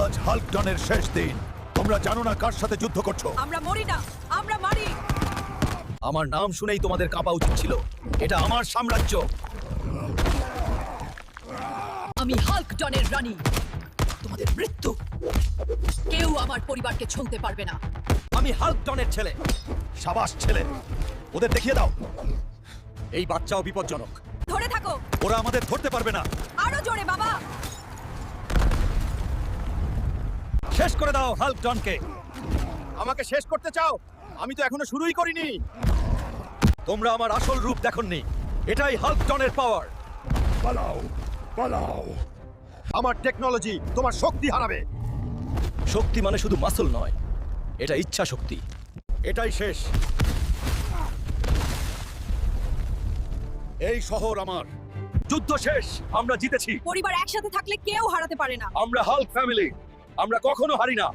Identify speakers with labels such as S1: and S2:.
S1: আজ হাল্কডনের শেষ দিন। তোমরা জানো না কার সাথে যুদ্ধ করছো।
S2: আমরা মরি না, আমরা মারি।
S3: আমার নাম শুনেই তোমাদের কাঁপা উচিত ছিল। এটা আমার সাম্রাজ্য।
S2: আমি হাল্ক ডনের রানী।
S3: তোমাদের মৃত্যু।
S2: কেউ আমার পরিবারকে ছুঁতে পারবে না।
S3: আমি হাল্কডনের ছেলে।
S1: সাবাস ছেলে, ওদের দেখিয়ে দাও।
S3: এই বাচ্চাও বিপজ্জনক।
S2: ধরে থাকো।
S1: ওরা আমাদের ধরতে পারবে না।
S2: আরো জোরে বাবা।
S3: শেষ করে দাও হাল্কডনকে। আমাকে শেষ করতে চাও? আমি তো এখনো শুরুই করিনি। তোমরা আমার আসল রূপ দেখোনি। এটাই হাল্কডনের পাওয়ার।
S1: পালাও, পালাও।
S3: আমার টেকনোলজি তোমার শক্তি হারাবে। শক্তি মানে শুধু মাসল নয়, এটা ইচ্ছা শক্তি। এটাই শেষ।
S1: এই শহর আমার।
S3: যুদ্ধ শেষ। আমরা জিতেছি।
S2: পরিবার একসাথে থাকলে কেউ হারাতে পারে না।
S3: আমরা হাল্ক ফ্যামিলি। আমরা কখনো হারি না।